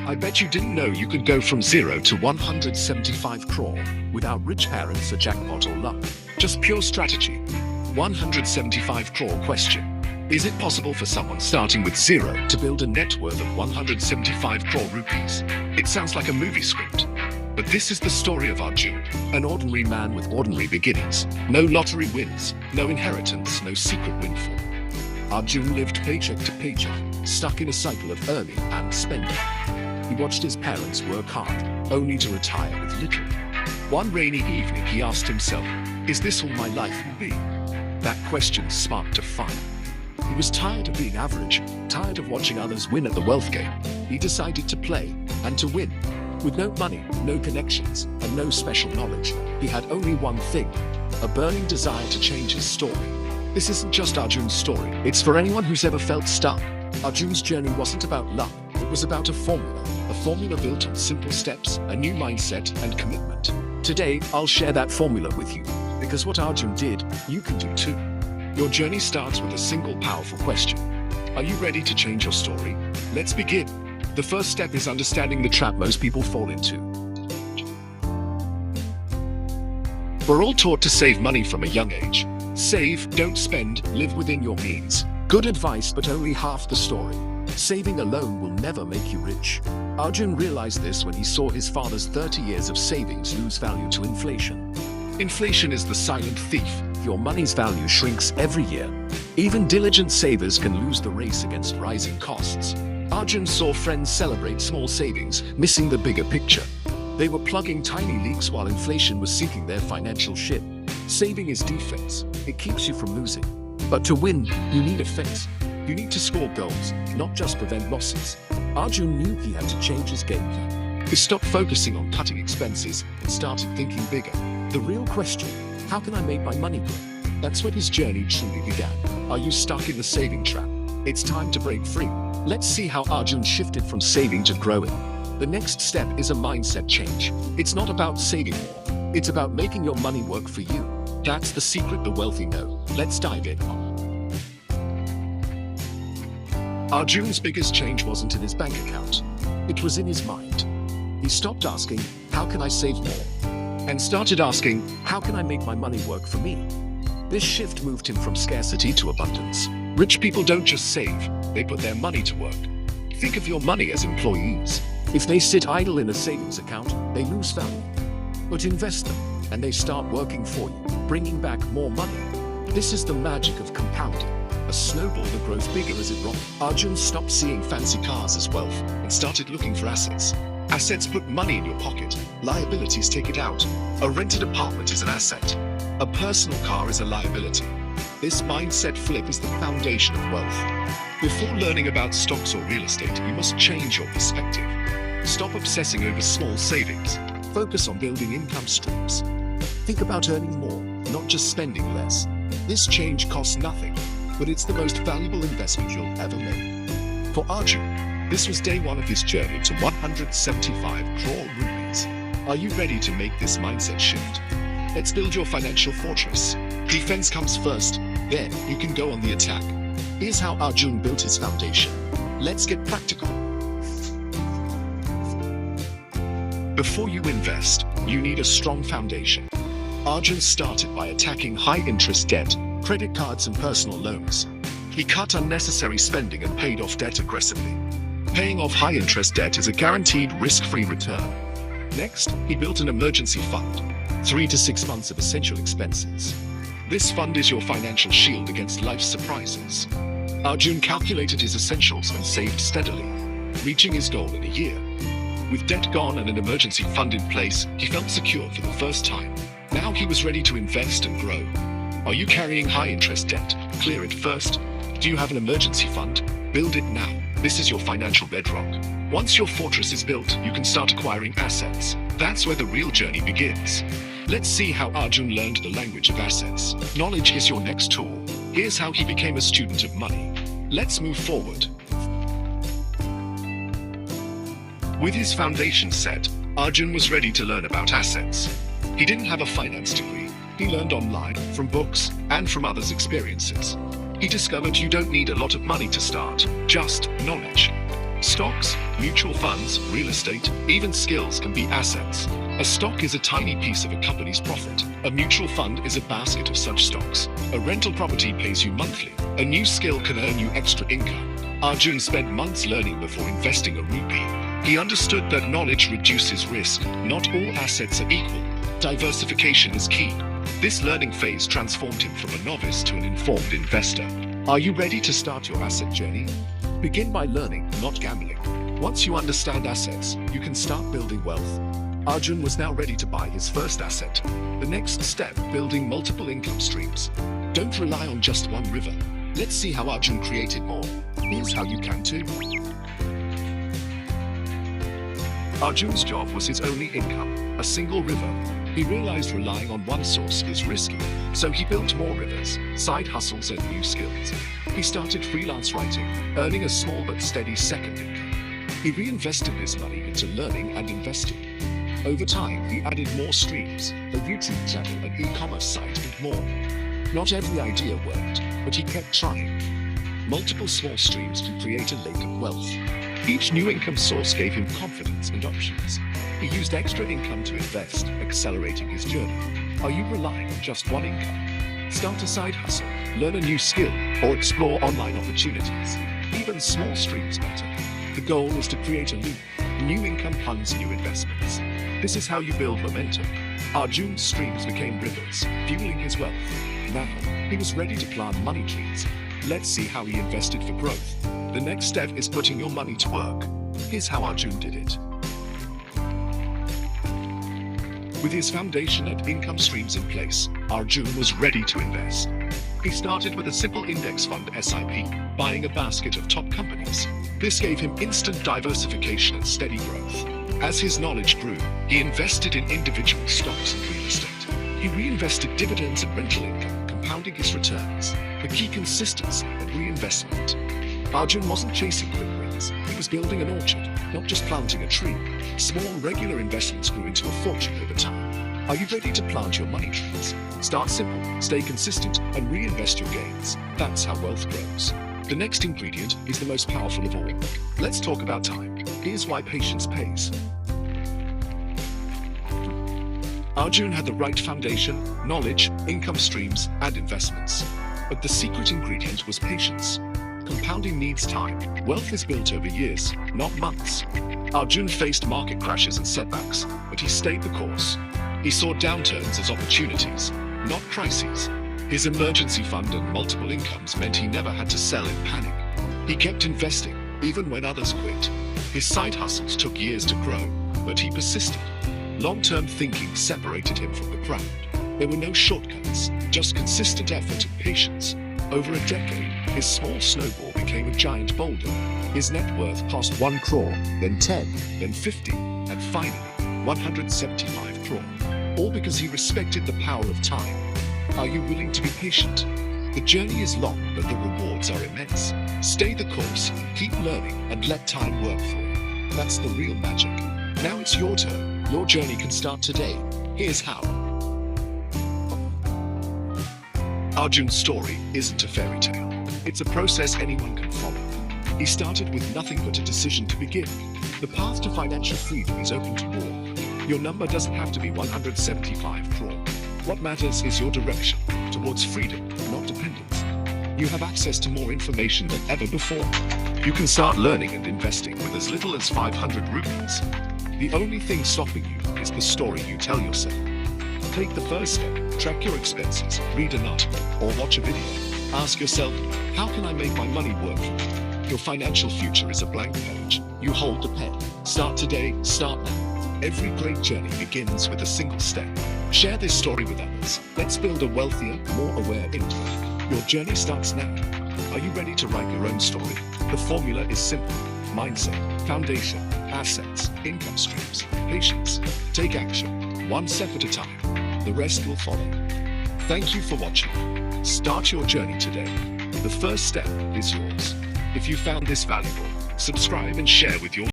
I bet you didn't know you could go from 0 to 175 crore without rich parents, a jackpot or luck. Just pure strategy. 175 crore question. Is it possible for someone starting with 0 to build a net worth of 175 crore rupees? It sounds like a movie script. But this is the story of Arjun, an ordinary man with ordinary beginnings. No lottery wins, no inheritance, no secret windfall. Arjun lived paycheck to paycheck, stuck in a cycle of earning and spending. He watched his parents work hard, only to retire with little. One rainy evening he asked himself, is this all my life will be? That question sparked a fire. He was tired of being average, tired of watching others win at the wealth game. He decided to play, and to win. With no money, no connections, and no special knowledge, he had only one thing, a burning desire to change his story. This isn't just Arjun's story, it's for anyone who's ever felt stuck. Arjun's journey wasn't about luck, it was about a formula built on simple steps, a new mindset, and commitment. Today, I'll share that formula with you, because what Arjun did, you can do too. Your journey starts with a single powerful question. Are you ready to change your story? Let's begin. The first step is understanding the trap most people fall into. We're all taught to save money from a young age. Save, don't spend, live within your means. Good advice, but only half the story. Saving alone will never make you rich. Arjun realized this when he saw his father's 30 years of savings lose value to inflation. Inflation is the silent thief. Your money's value shrinks every year. Even diligent savers can lose the race against rising costs. Arjun saw friends celebrate small savings, missing the bigger picture. They were plugging tiny leaks while inflation was sinking their financial ship. Saving is defense. It keeps you from losing. But to win, you need offense. You need to score goals, not just prevent losses. Arjun knew he had to change his game plan. He stopped focusing on cutting expenses and started thinking bigger. The real question, how can I make my money grow? That's when his journey truly began. Are you stuck in the saving trap? It's time to break free. Let's see how Arjun shifted from saving to growing. The next step is a mindset change. It's not about saving more. It's about making your money work for you. That's the secret the wealthy know. Let's dive in. Arjun's biggest change wasn't in his bank account. It was in his mind. He stopped asking, how can I save more? And started asking, how can I make my money work for me? This shift moved him from scarcity to abundance. Rich people don't just save, they put their money to work. Think of your money as employees. If they sit idle in a savings account, they lose value. But invest them, and they start working for you, bringing back more money. This is the magic of compounding. A snowball that grows bigger as it rolls. Arjun stopped seeing fancy cars as wealth and started looking for assets. Assets put money in your pocket. Liabilities take it out. A rented apartment is an asset. A personal car is a liability. This mindset flip is the foundation of wealth. Before learning about stocks or real estate, you must change your perspective. Stop obsessing over small savings. Focus on building income streams. Think about earning more, not just spending less. This change costs nothing, but it's the most valuable investment you'll ever make. For Arjun, this was day one of his journey to 175 crore rupees. Are you ready to make this mindset shift? Let's build your financial fortress. Defense comes first, then you can go on the attack. Here's how Arjun built his foundation. Let's get practical. Before you invest, you need a strong foundation. Arjun started by attacking high-interest debt, credit cards and personal loans. He cut unnecessary spending and paid off debt aggressively. Paying off high-interest debt is a guaranteed risk-free return. Next, he built an emergency fund, 3 to 6 months of essential expenses. This fund is your financial shield against life's surprises. Arjun calculated his essentials and saved steadily, reaching his goal in a year. With debt gone and an emergency fund in place, he felt secure for the first time. Now he was ready to invest and grow. Are you carrying high-interest debt? Clear it first. Do you have an emergency fund? Build it now. This is your financial bedrock. Once your fortress is built, you can start acquiring assets. That's where the real journey begins. Let's see how Arjun learned the language of assets. Knowledge is your next tool. Here's how he became a student of money. Let's move forward. With his foundation set, Arjun was ready to learn about assets. He didn't have a finance degree. He learned online, from books, and from others' experiences. He discovered you don't need a lot of money to start, just knowledge. Stocks, mutual funds, real estate, even skills can be assets. A stock is a tiny piece of a company's profit. A mutual fund is a basket of such stocks. A rental property pays you monthly. A new skill can earn you extra income. Arjun spent months learning before investing a rupee. He understood that knowledge reduces risk. Not all assets are equal. Diversification is key. This learning phase transformed him from a novice to an informed investor. Are you ready to start your asset journey? Begin by learning, not gambling. Once you understand assets, you can start building wealth. Arjun was now ready to buy his first asset. The next step, building multiple income streams. Don't rely on just one river. Let's see how Arjun created more. Here's how you can too. Arjun's job was his only income, a single river. He realized relying on one source is risky, so he built more rivers, side hustles and new skills. He started freelance writing, earning a small but steady second income. He reinvested his money into learning and investing. Over time, he added more streams, a YouTube channel, an e-commerce site, and more. Not every idea worked, but he kept trying. Multiple small streams can create a lake of wealth. Each new income source gave him confidence and options. He used extra income to invest, accelerating his journey. Are you relying on just one income? Start a side hustle, learn a new skill, or explore online opportunities. Even small streams matter. The goal is to create a loop. New income funds new investments. This is how you build momentum. Arjun's streams became rivers, fueling his wealth. Now, he was ready to plant money trees. Let's see how he invested for growth. The next step is putting your money to work. Here's how Arjun did it. With his foundation and income streams in place, Arjun was ready to invest. He started with a simple index fund i5e, buying a basket of top companies. This gave him instant diversification and steady growth. As his knowledge grew, he invested in individual stocks and real estate. He reinvested dividends and rental income, compounding his returns. The key: consistency and reinvestment. Arjun wasn't chasing quick wins. He was building an orchard, not just planting a tree. Small, regular investments grew into a fortune over time. Are you ready to plant your money trees? Start simple, stay consistent, and reinvest your gains. That's how wealth grows. The next ingredient is the most powerful of all. Let's talk about time. Here's why patience pays. Arjun had the right foundation, knowledge, income streams, and investments. But the secret ingredient was patience. Compounding needs time. Wealth is built over years, not months. Arjun faced market crashes and setbacks, but he stayed the course. He saw downturns as opportunities, not crises. His emergency fund and multiple incomes meant he never had to sell in panic. He kept investing, even when others quit. His side hustles took years to grow, but he persisted. Long-term thinking separated him from the crowd. There were no shortcuts, just consistent effort and patience. Over a decade, his small snowball became a giant boulder. His net worth passed 1 crore, then 10, then 50, and finally, 175 crore. All because he respected the power of time. Are you willing to be patient? The journey is long, but the rewards are immense. Stay the course, keep learning, and let time work for you. That's the real magic. Now it's your turn. Your journey can start today. Here's how. Arjun's story isn't a fairy tale. It's a process anyone can follow. He started with nothing but a decision to begin. The path to financial freedom is open to all. Your number doesn't have to be 175 crore. What matters is your direction towards freedom, not dependence. You have access to more information than ever before. You can start learning and investing with as little as 500 rupees. The only thing stopping you is the story you tell yourself. Take the first step, track your expenses, read an article, or watch a video. Ask yourself, how can I make my money work for me? Your financial future is a blank page. You hold the pen. Start today, start now. Every great journey begins with a single step. Share this story with others. Let's build a wealthier, more aware India. Your journey starts now. Are you ready to write your own story? The formula is simple. Mindset, foundation, assets, income streams, patience. Take action, one step at a time. The rest will follow. Thank you for watching. Start your journey today. The first step is yours. If you found this valuable, subscribe and share with your